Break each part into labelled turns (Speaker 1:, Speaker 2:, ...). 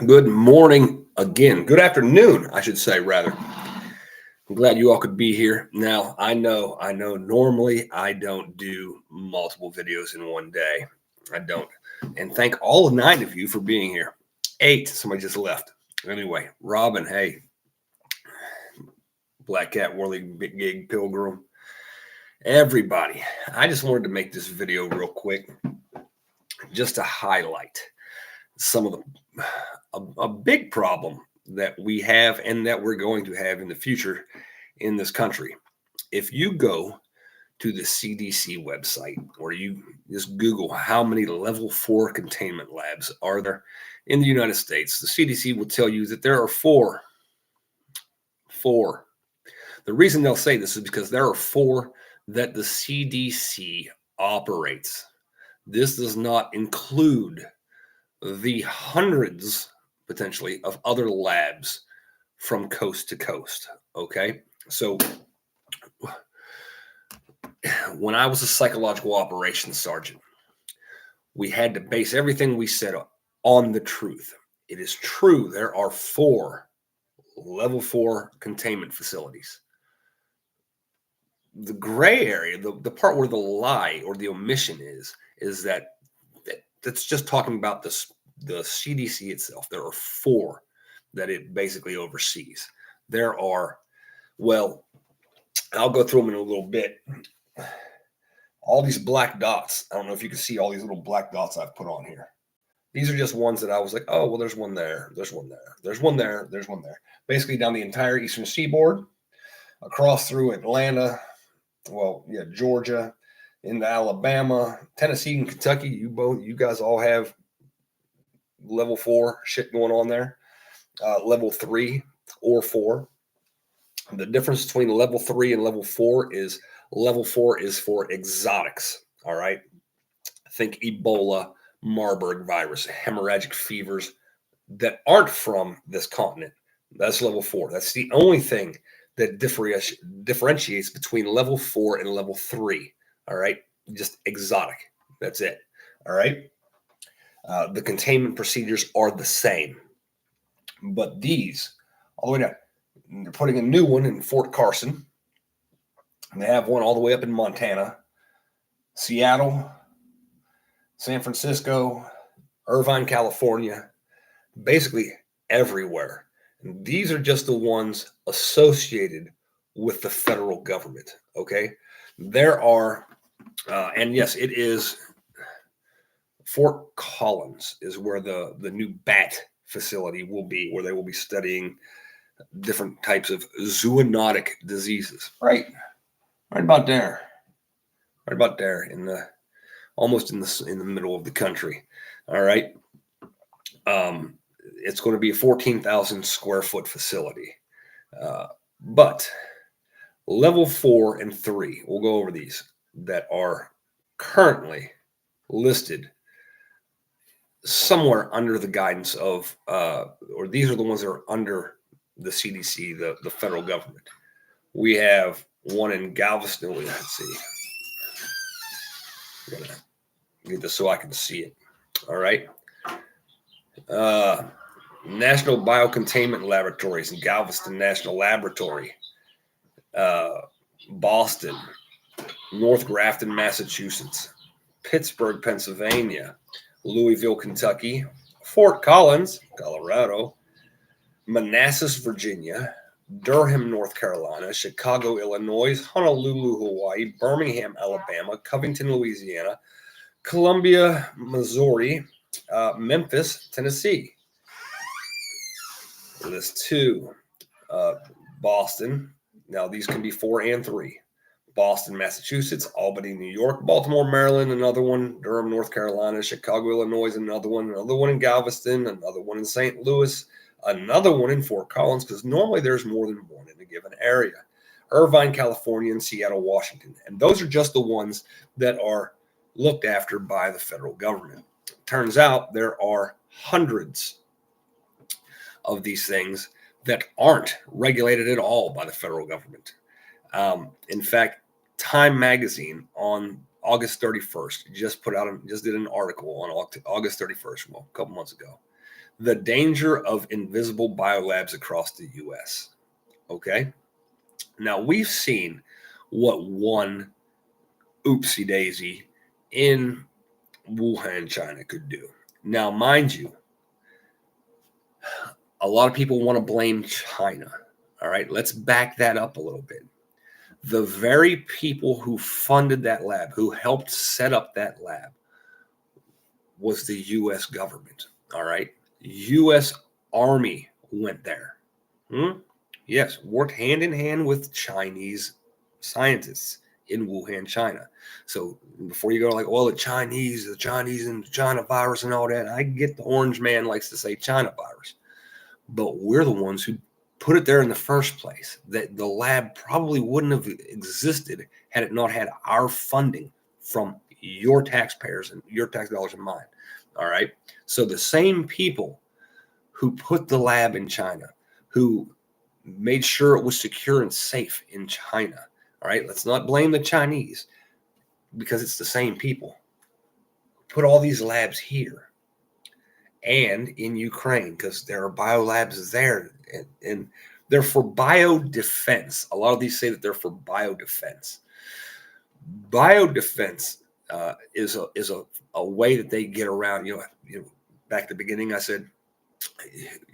Speaker 1: Good morning again. Good afternoon, I should say, rather. I'm glad you all could be here. Now, I know, normally I don't do multiple videos in one day. I don't. And thank all 9 of you for being here. 8, somebody just left. Anyway, Robin, hey, Black Cat, Worley, Big Gig, Pilgrim, everybody. I just wanted to make this video real quick just to highlight some of a big problem that we have and that we're going to have in the future in this country. If you go to the CDC website or you just Google how many level 4 containment labs are there in the United States, the CDC will tell you that there are four. Four. The reason they'll say this is because there are 4 that the CDC operates. This does not include the hundreds potentially of other labs from coast to coast. Okay. So when I was a psychological operations sergeant, we had to base everything we said on the truth. It is true. There are 4 level 4 containment facilities. The gray area, the part where the lie or the omission is that's just talking about the CDC itself. There are 4 that it basically oversees. There are, well, I'll go through them in a little bit. All these black dots. I don't know if you can see all these little black dots I've put on here. These are just ones that I was like, oh, well, there's one there. There's one there. There's one there. There's one there. Basically down the entire eastern seaboard, across through Atlanta, Georgia, into Alabama, Tennessee, and Kentucky. You guys all have level 4 shit going on there. Level 3 or 4. The difference between level 3 and level 4 is level 4 is for exotics. All right. Think Ebola, Marburg virus, hemorrhagic fevers that aren't from this continent. That's level 4. That's the only thing that differentiates between level 4 and level 3. All right. Just exotic. That's it. All right. The containment procedures are the same. But these, all the way down, they're putting a new one in Fort Carson. And they have one all the way up in Montana, Seattle, San Francisco, Irvine, California, basically everywhere. And these are just the ones associated with the federal government. Okay. There are, and yes, it is Fort Collins is where the new bat facility will be, where they will be studying different types of zoonotic diseases. Right about there, in the almost in the middle of the country. All right. It's going to be a 14,000 square foot facility, but level 4 and 3. We'll go over these that are currently listed somewhere under the guidance of, or these are the ones that are under the CDC, the federal government. We have one in Galveston. Let's see. I'm gonna get this so I can see it. All right. National Biocontainment Laboratories in Galveston National Laboratory, Boston, North Grafton, Massachusetts, Pittsburgh, Pennsylvania, Louisville, Kentucky, Fort Collins, Colorado, Manassas, Virginia, Durham, North Carolina, Chicago, Illinois, Honolulu, Hawaii, Birmingham, Alabama, Covington, Louisiana, Columbia, Missouri, Memphis, Tennessee. List 2, Boston. Now these can be 4 and 3. Boston, Massachusetts, Albany, New York, Baltimore, Maryland, another one, Durham, North Carolina, Chicago, Illinois, another one in Galveston, another one in St. Louis, another one in Fort Collins, because normally there's more than one in a given area, Irvine, California, and Seattle, Washington. And those are just the ones that are looked after by the federal government. Turns out there are hundreds of these things that aren't regulated at all by the federal government. In fact, Time Magazine on August 31st just did an article on August 31st, well, a couple months ago, The danger of invisible biolabs across the U.S. Okay. Now, we've seen what one oopsie daisy in Wuhan, China could do. Now, mind you, a lot of people want to blame China. All right, let's back that up a little bit. The very people who funded that lab, who helped set up that lab, was the U.S. government. All right, U.S. Army went there. Yes, worked hand in hand with Chinese scientists in Wuhan, China. So before you go like, well, the Chinese and the China virus and all that, I get the orange man likes to say China virus, but we're the ones who put it there in the first place. That the lab probably wouldn't have existed had it not had our funding from your taxpayers and your tax dollars and mine. All right. So the same people who put the lab in China, who made sure it was secure and safe in China. All right. Let's not blame the Chinese, because it's the same people who put all these labs here and in Ukraine, because there are biolabs there, and they're for biodefense. A lot of these say that they're for biodefense. Biodefense is a way that they get around. Back at the beginning, I said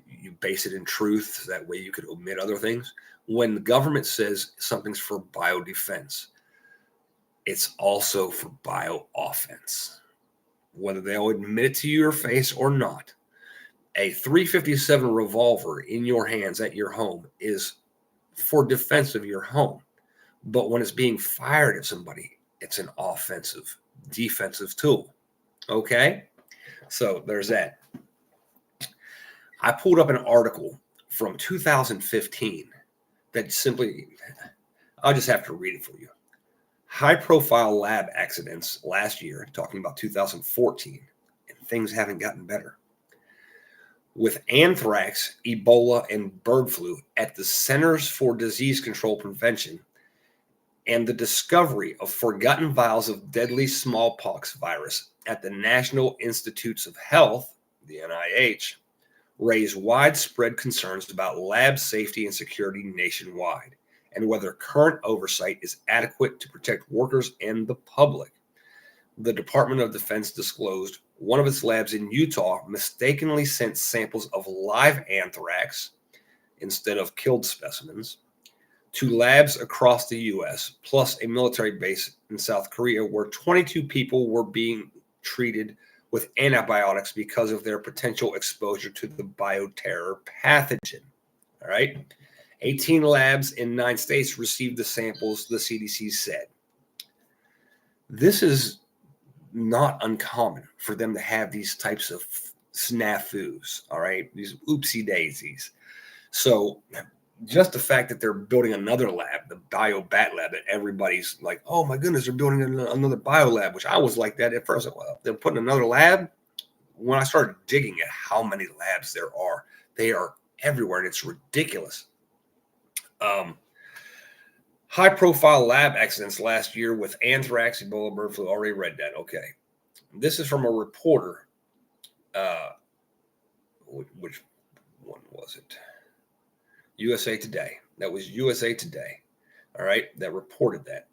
Speaker 1: you base it in truth, so that way you could omit other things. When the government says something's for biodefense, it's also for biooffense. Whether they'll admit it to your face or not, a .357 revolver in your hands at your home is for defense of your home. But when it's being fired at somebody, it's an offensive, defensive tool. Okay? So there's that. I pulled up an article from 2015 that simply, I'll just have to read it for you. High-profile lab accidents last year, talking about 2014, and things haven't gotten better. With anthrax, Ebola, and bird flu at the Centers for Disease Control Prevention, and the discovery of forgotten vials of deadly smallpox virus at the National Institutes of Health, the NIH, raised widespread concerns about lab safety and security nationwide, and whether current oversight is adequate to protect workers and the public. The Department of Defense disclosed one of its labs in Utah mistakenly sent samples of live anthrax instead of killed specimens to labs across the U.S., plus a military base in South Korea, where 22 people were being treated with antibiotics because of their potential exposure to the bioterror pathogen. All right. 18 labs in 9 states received the samples, the CDC said. This is not uncommon for them to have these types of snafus, all right? These oopsie daisies. So just the fact that they're building another lab, the BioBat lab, that everybody's like, oh my goodness, they're building another biolab, which I was like that at first. Well, they're putting another lab. When I started digging at how many labs there are, they are everywhere, and it's ridiculous. High-profile lab accidents last year with anthrax, Ebola, bird flu. Already read that. Okay. This is from a reporter. Which one was it? USA Today. That was USA Today. All right. That reported that.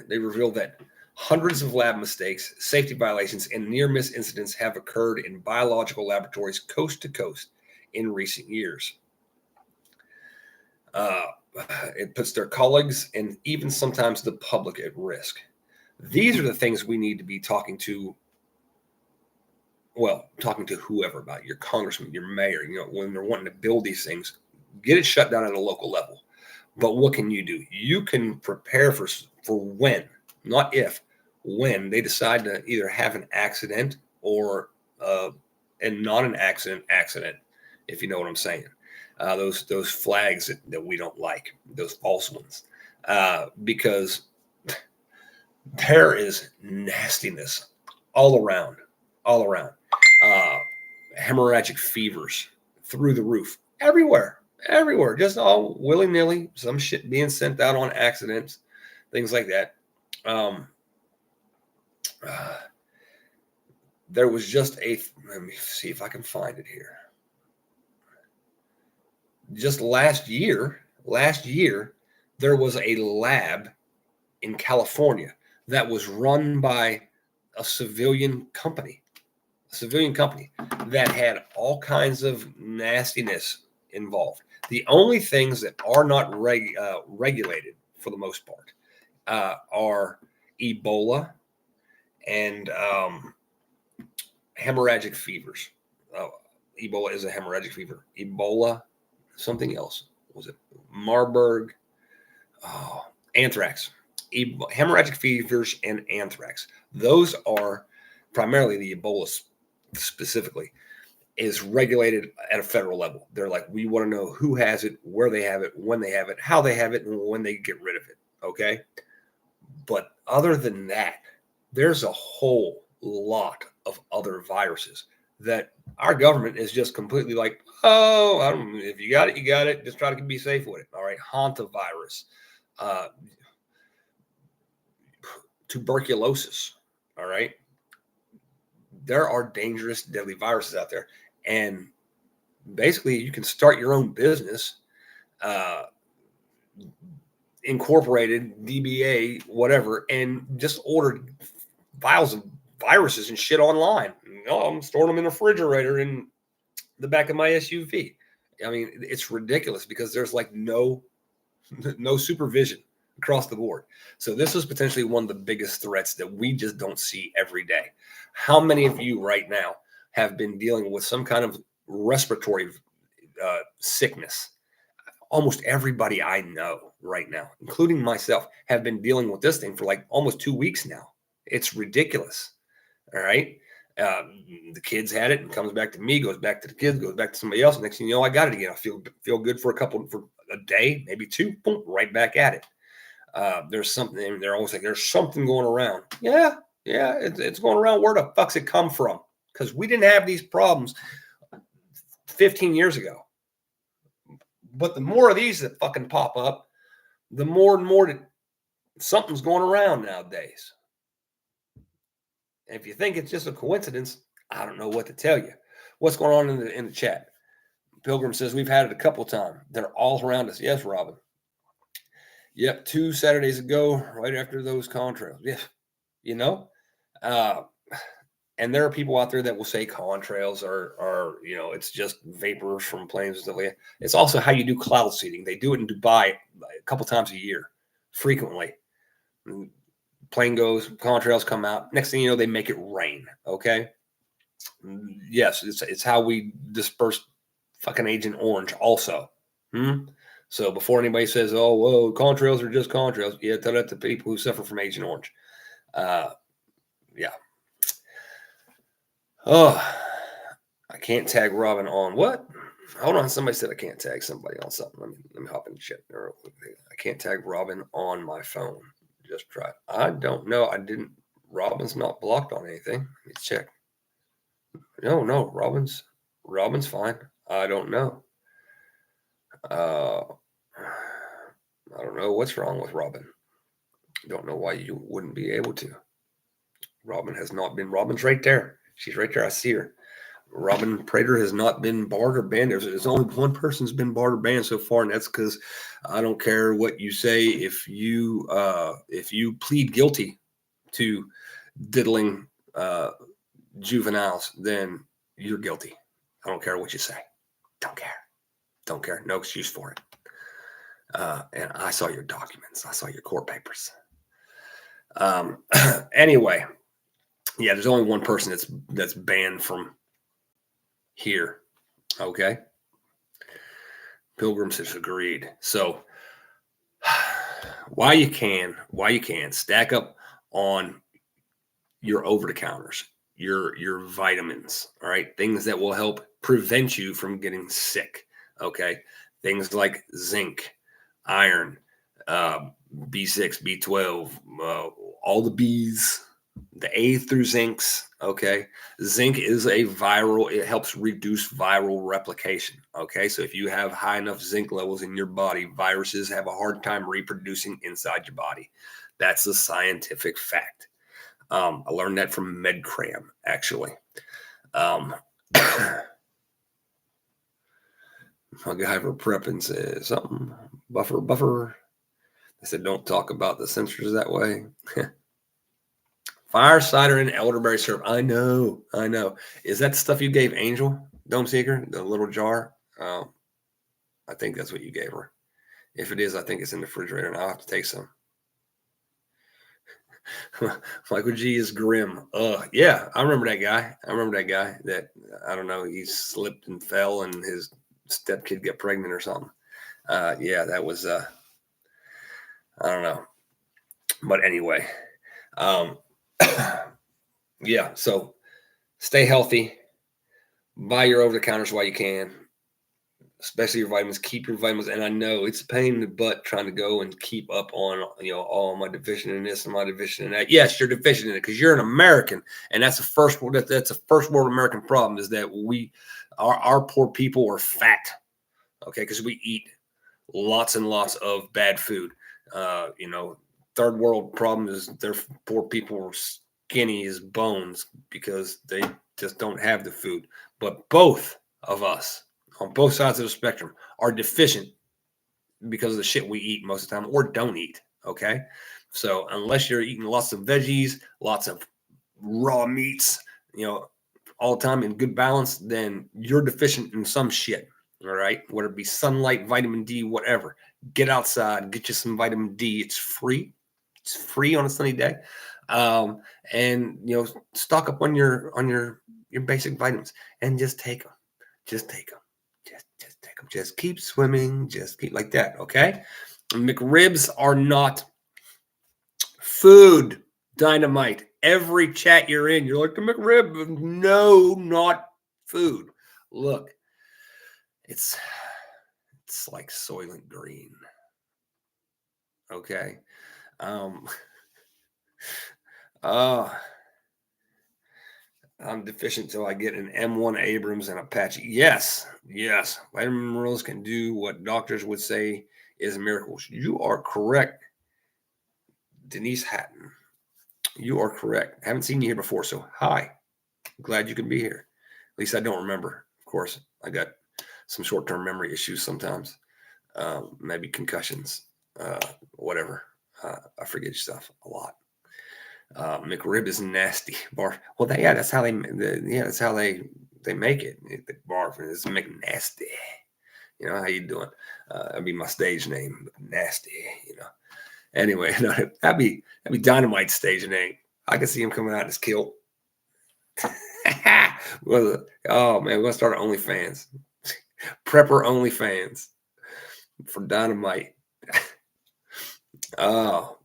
Speaker 1: They revealed that hundreds of lab mistakes, safety violations, and near-miss incidents have occurred in biological laboratories coast to coast in recent years. It puts their colleagues and even sometimes the public at risk. These are the things we need to be talking to whoever about, your congressman, your mayor, when they're wanting to build these things, get it shut down at a local level. But what can you do? You can prepare for when, not if, when they decide to either have an accident or and not an accident, if you know what I'm saying. Those flags that we don't like, those false ones, because there is nastiness all around. Hemorrhagic fevers through the roof, everywhere, just all willy-nilly, some shit being sent out on accidents, things like that. there was just let me see if I can find it here. Just last year, there was a lab in California that was run by a civilian company that had all kinds of nastiness involved. The only things that are not regulated for the most part are Ebola and hemorrhagic fevers. Ebola is a hemorrhagic fever. Ebola, something else. Was it Marburg? Oh, anthrax. Hemorrhagic fevers and anthrax. Those are primarily the Ebola specifically is regulated at a federal level. They're like, we want to know who has it, where they have it, when they have it, how they have it, and when they get rid of it. Okay. But other than that, there's a whole lot of other viruses that our government is just completely like, oh, I don't, if you got it, you got it. Just try to be safe with it. All right. Hantavirus, tuberculosis. All right. There are dangerous, deadly viruses out there. And basically, you can start your own business, incorporated, DBA, whatever, and just order vials of viruses and shit online. Oh, I'm storing them in a refrigerator in the back of my SUV. I mean, it's ridiculous because there's like no supervision across the board. So this is potentially one of the biggest threats that we just don't see every day. How many of you right now have been dealing with some kind of respiratory sickness? Almost everybody I know right now, including myself, have been dealing with this thing for like almost 2 weeks now. It's ridiculous. All right. The kids had it and comes back to me, goes back to the kids, goes back to somebody else. Next thing you know, I got it again. I feel good for a day, maybe two, boom, right back at it. There's something, they're always like, there's something going around. Yeah, it's going around. Where the fuck's it come from? Because we didn't have these problems 15 years ago. But the more of these that fucking pop up, the more and more that something's going around nowadays. And if you think it's just a coincidence, I don't know what to tell you. What's going on in the chat? Pilgrim says we've had it a couple of times. They're all around us. Yes, Robin. Yep, 2 Saturdays ago, right after those contrails. Yeah, you know, and there are people out there that will say contrails are it's just vapors from planes and stuff like that. It's also how you do cloud seeding. They do it in Dubai a couple times a year, frequently. Plane goes, contrails come out. Next thing you know, they make it rain. Okay. Yes, it's how we disperse fucking Agent Orange also. So before anybody says, oh, whoa, contrails are just contrails, yeah, tell that to people who suffer from Agent Orange. Yeah. Oh, I can't tag Robin on what? Hold on. Somebody said I can't tag somebody on something. Let me hop in the chat real quick. I can't tag Robin on my phone. Just try. I don't know. I didn't. Robin's not blocked on anything. Let me check. No. Robin's fine. I don't know. I don't know what's wrong with Robin. Don't know why you wouldn't be able to. Robin has not been. Robin's right there. She's right there. I see her. Robin Prater has not been barred or banned. There's only one person's been barred or banned so far, and that's because I don't care what you say. If you plead guilty to diddling juveniles, then you're guilty. I don't care what you say. Don't care. No excuse for it. And I saw your documents. I saw your court papers. Anyway, yeah, there's only one person that's banned from here. Okay. Pilgrims has agreed. So while you can stack up on your over-the-counters, your vitamins, all right, things that will help prevent you from getting sick. Okay. Things like zinc, iron, B6, B12, all the Bs, the A through zincs. Okay. Zinc is a viral, it helps reduce viral replication. Okay. So if you have high enough zinc levels in your body, viruses have a hard time reproducing inside your body. That's a scientific fact. I learned that from MedCram, actually. Um, MacGyver prepping says something. Buffer. They said don't talk about the sensors that way. Fire cider and elderberry syrup. I know. Is that the stuff you gave Angel, Dome Seeker, the little jar? I think that's what you gave her. If it is, I think it's in the refrigerator, and I'll have to take some. Michael G is grim. Yeah, I remember that guy. That, I don't know, he slipped and fell, and his stepkid got pregnant or something. Yeah, that was, I don't know. But anyway, yeah, so stay healthy. Buy your over-the-counters while you can, especially your vitamins. Keep your vitamins. And I know it's a pain in the butt trying to go and keep up on, oh, am I deficient in this? Am I deficient in that? Yes, you're deficient in it because you're an American. And that's the first world. That's a first world American problem, is that our poor people are fat. Okay. Because we eat lots and lots of bad food. Third world problem is their poor people are skinny as bones because they just don't have the food. But both of us on both sides of the spectrum are deficient because of the shit we eat most of the time or don't eat. Okay. So unless you're eating lots of veggies, lots of raw meats, all the time in good balance, then you're deficient in some shit. All right. Whether it be sunlight, vitamin D, whatever. Get outside, get you some vitamin D. It's free. It's free on a sunny day. And stock up on your basic vitamins and just take them. Just take them. Just take them. Just keep swimming. Just keep like that. Okay. McRibs are not food. Dynamite. Every chat you're in, you're like, the McRib. No, not food. Look, it's like Soylent Green. Okay. I'm deficient till I get an M1 Abrams and Apache. Yes. Vitamin minerals can do what doctors would say is miracles. You are correct, Denise Hatton. You are correct. I haven't seen you here before, so hi. Glad you can be here. At least I don't remember. Of course, I got some short-term memory issues sometimes. Maybe concussions, whatever. I forget stuff a lot. McRib is nasty. Barf. Well, that's how they make it. The barf is McNasty. How you doing? That'd be my stage name, Nasty. Anyway, that'd be Dynamite's stage name. I can see him coming out in his kilt. Oh man, we're gonna start OnlyFans. Prepper OnlyFans for Dynamite. Oh,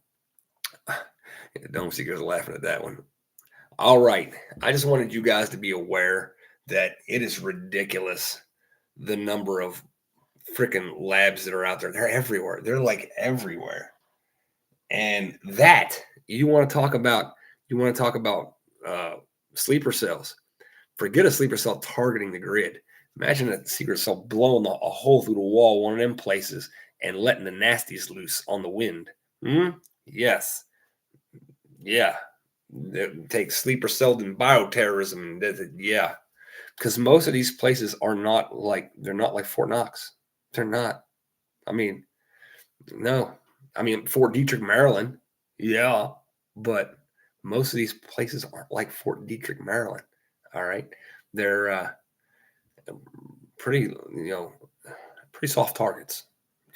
Speaker 1: Dome Seekers are laughing at that one. All right, I just wanted you guys to be aware that it is ridiculous the number of freaking labs that are out there. They're everywhere. They're like everywhere. And that you want to talk about sleeper cells. Forget a sleeper cell targeting the grid. Imagine a secret cell blowing a hole through the wall, one of them places, and letting the nasties loose on the wind. Yes. Yeah. Take sleeper cell and bioterrorism. Yeah. Because most of these places are not like Fort Knox. They're not. I mean, no. I mean, Fort Detrick, Maryland. Yeah. But most of these places aren't like Fort Detrick, Maryland. All right. They're pretty soft targets.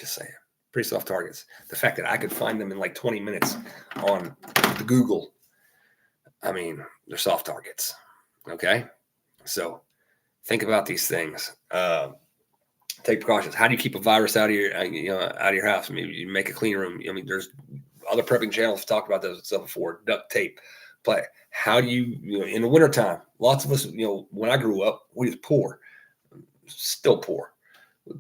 Speaker 1: Just saying. Pretty soft targets. The fact that I could find them in like 20 minutes on the Google. I mean, they're soft targets. Okay. So think about these things. Take precautions. How do you keep a virus out of your house? Maybe you make a clean room. I mean, there's other prepping channels have talked about this stuff before. Duct tape. But how do you in the wintertime? Lots of us, when I grew up, we was poor, still poor.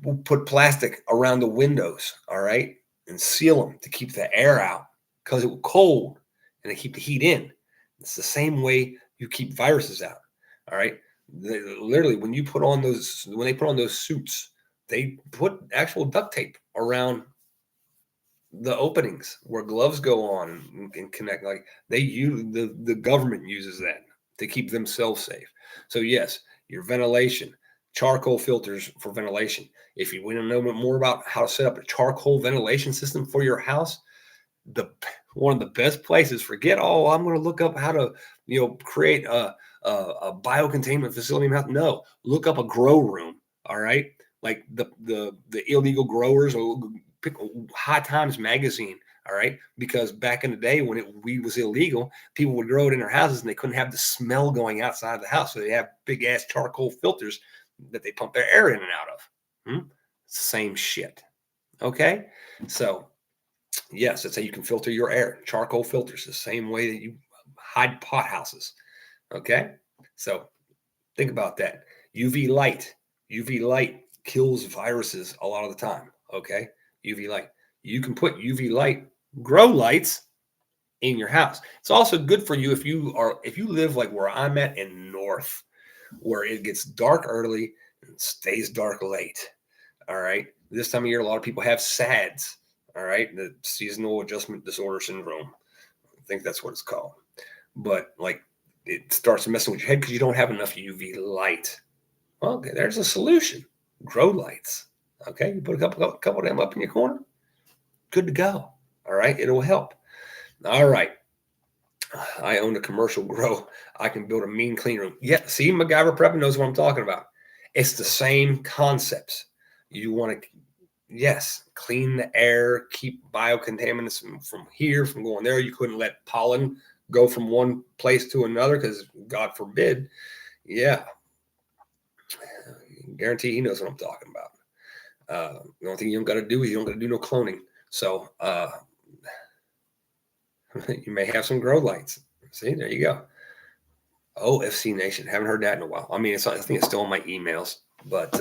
Speaker 1: We'll put plastic around the windows, all right, and seal them to keep the air out because it was cold and to keep the heat in. It's the same way you keep viruses out, all right. Literally, when they put on those suits, they put actual duct tape around the openings where gloves go on and connect. Like they use the government uses that to keep themselves safe. So yes, your ventilation, charcoal filters for ventilation. If you want to know more about how to set up a charcoal ventilation system for your house, the one of the best places. Forget, oh, I'm going to look up how to, create a biocontainment facility. No, look up a grow room. All right, like the illegal growers or pick High Times magazine. All right, because back in the day when weed was illegal, people would grow it in their houses and they couldn't have the smell going outside of the house, so they have big ass charcoal filters that they pump their air in and out of. Same shit. Okay, so yes, that's how you can filter your air. Charcoal filters, the same way that you hide pot houses. Okay, so think about that. UV light. UV light kills viruses a lot of the time. Okay, UV light. You can put UV light grow lights in your house. It's also good for you if you live like where I'm at in North, where it gets dark early and stays dark late. All right. This time of year, a lot of people have SADS. All right. The seasonal adjustment disorder syndrome. I think that's what it's called. But like it starts messing with your head because you don't have enough UV light. Well, okay, there's a solution. Grow lights. Okay. You put a couple of them up in your corner. Good to go. All right. It'll help. All right. I own a commercial grow. I can build a mean clean room. Yeah. See, MacGyver Prepping knows what I'm talking about. It's the same concepts. You want to, yes, clean the air, keep biocontaminants from here, from going there. You couldn't let pollen go from one place to another because, God forbid, yeah, guarantee he knows what I'm talking about. The only thing you don't got to do is you don't got to do no cloning. So you may have some grow lights. See, there you go. OFC Nation. Haven't heard that in a while. I mean, I think it's still on my emails, but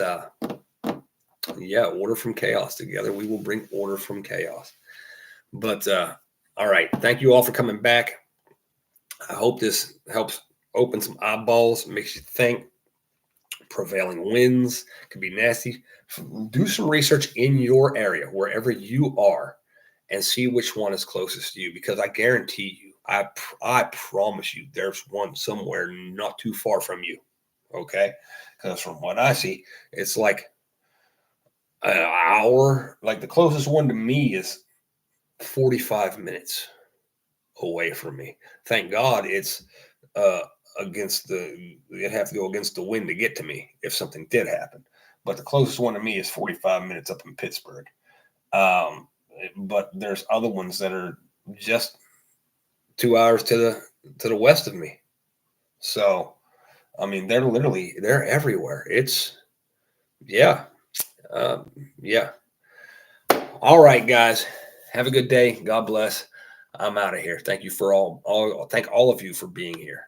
Speaker 1: yeah, order from chaos. Together we will bring order from chaos. But all right, thank you all for coming back. I hope this helps open some eyeballs, makes you think. Prevailing winds can be nasty. Do some research in your area, wherever you are, and see which one is closest to you. Because I guarantee you, I promise you, there's one somewhere not too far from you. Okay, because from what I see, it's like an hour. Like the closest one to me is 45 minutes away from me. Thank God it's against it'd have to go against the wind to get to me if something did happen. But the closest one to me is 45 minutes up in Pittsburgh. But there's other ones that are just 2 hours to the west of me. So I mean, they're everywhere. It's yeah. Yeah. All right, guys. Have a good day. God bless. I'm out of here. Thank you for thank all of you for being here.